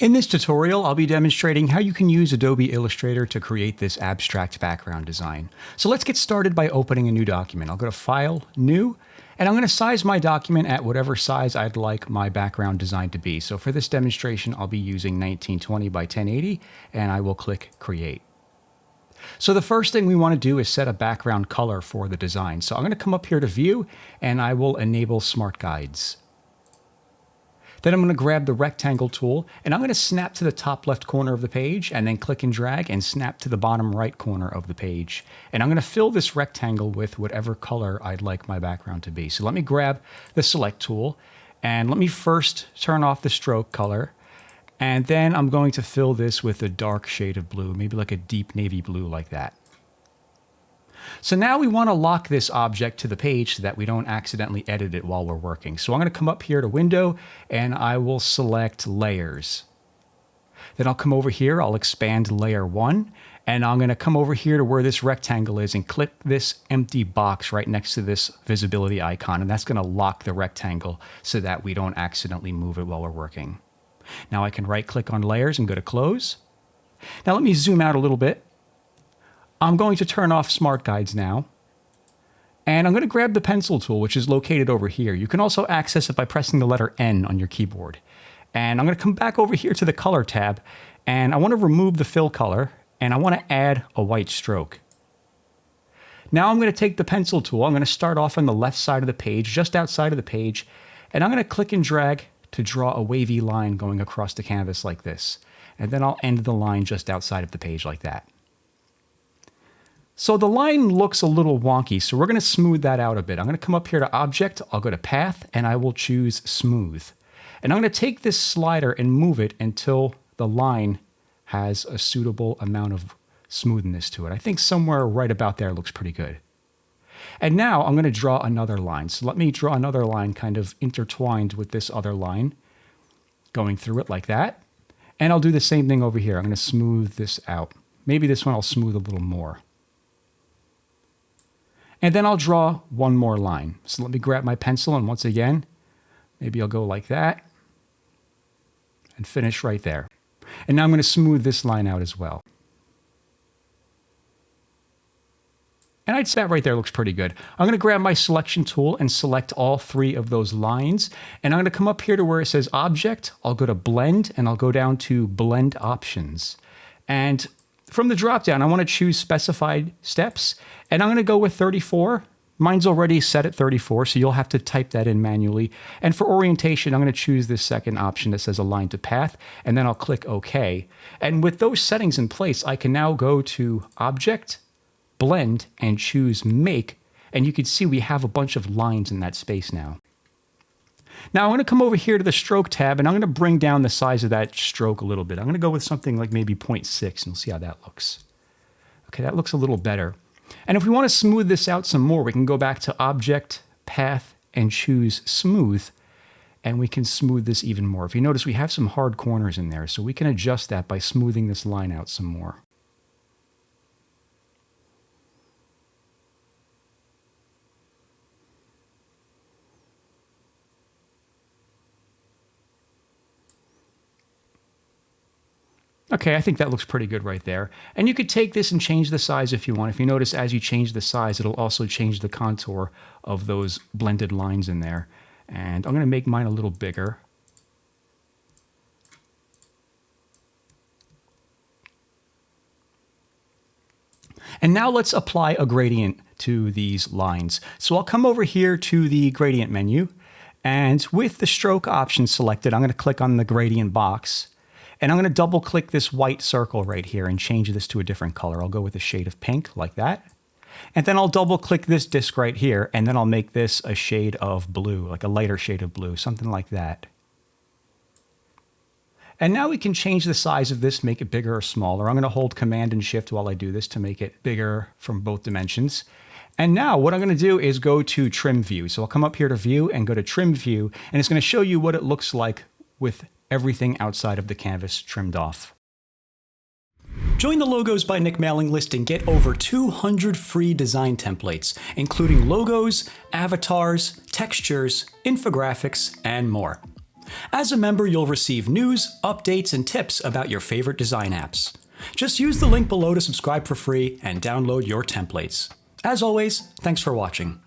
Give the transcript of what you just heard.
In this tutorial, I'll be demonstrating how you can use Adobe Illustrator to create this abstract background design. So let's get started by opening a new document. I'll go to File, New, and I'm going to size my document at whatever size I'd like my background design to be. So for this demonstration, I'll be using 1920 by 1080, and I will click Create. So the first thing we want to do is set a background color for the design. So I'm going to come up here to View, and I will enable Smart Guides. Then I'm going to grab the rectangle tool and I'm going to snap to the top left corner of the page and then click and drag and snap to the bottom right corner of the page. And I'm going to fill this rectangle with whatever color I'd like my background to be. So let me grab the select tool and let me first turn off the stroke color. And then I'm going to fill this with a dark shade of blue, maybe like a deep navy blue like that. So now we want to lock this object to the page so that we don't accidentally edit it while we're working. So I'm going to come up here to Window and I will select Layers. Then I'll come over here, I'll expand Layer 1, and I'm going to come over here to where this rectangle is and click this empty box right next to this visibility icon, and that's going to lock the rectangle so that we don't accidentally move it while we're working. Now I can right click on Layers and go to Close. Now let me zoom out a little bit. I'm going to turn off Smart Guides now, and I'm going to grab the pencil tool, which is located over here. You can also access it by pressing the letter N on your keyboard. And I'm going to come back over here to the Color tab, and I want to remove the fill color, and I want to add a white stroke. Now I'm going to take the pencil tool, I'm going to start off on the left side of the page, just outside of the page, and I'm going to click and drag to draw a wavy line going across the canvas like this. And then I'll end the line just outside of the page like that. So the line looks a little wonky, so we're going to smooth that out a bit. I'm going to come up here to Object, I'll go to Path, and I will choose Smooth. And I'm going to take this slider and move it until the line has a suitable amount of smoothness to it. I think somewhere right about there looks pretty good. And now I'm going to draw another line. So let me draw another line kind of intertwined with this other line, going through it like that. And I'll do the same thing over here. I'm going to smooth this out. Maybe this one I'll smooth a little more. And then I'll draw one more line. So let me grab my pencil and once again, maybe I'll go like that and finish right there. And now I'm going to smooth this line out as well. And I'd say that right there looks pretty good. I'm going to grab my selection tool and select all three of those lines. And I'm going to come up here to where it says Object. I'll go to Blend and I'll go down to Blend Options. And from the drop-down, I want to choose Specified Steps, and I'm going to go with 34. Mine's already set at 34, so you'll have to type that in manually. And for orientation, I'm going to choose this second option that says Align to Path, and then I'll click OK. And with those settings in place, I can now go to Object, Blend, and choose Make, and you can see we have a bunch of lines in that space now. Now I'm going to come over here to the Stroke tab, and I'm going to bring down the size of that stroke a little bit. I'm going to go with something like maybe 0.6, and we'll see how that looks. Okay, that looks a little better. And if we want to smooth this out some more, we can go back to Object, Path, and choose Smooth, and we can smooth this even more. If you notice, we have some hard corners in there, so we can adjust that by smoothing this line out some more. Okay, I think that looks pretty good right there. And you could take this and change the size if you want. If you notice, as you change the size, it'll also change the contour of those blended lines in there. And I'm going to make mine a little bigger. And now let's apply a gradient to these lines. So I'll come over here to the gradient menu, and with the stroke option selected, I'm going to click on the gradient box. And I'm going to double click this white circle right here and change this to a different color. I'll go with a shade of pink like that. And then I'll double click this disc right here, and then I'll make this a shade of blue, like a lighter shade of blue, something like that. And now we can change the size of this, make it bigger or smaller. I'm going to hold Command and Shift while I do this to make it bigger from both dimensions. And now what I'm going to do is go to Trim View. So I'll come up here to View and go to Trim View, and it's going to show you what it looks like with everything outside of the canvas trimmed off. Join the Logos by Nick mailing list and get over 200 free design templates, including logos, avatars, textures, infographics, and more. As a member, you'll receive news, updates, and tips about your favorite design apps. Just use the link below to subscribe for free and download your templates. As always, thanks for watching.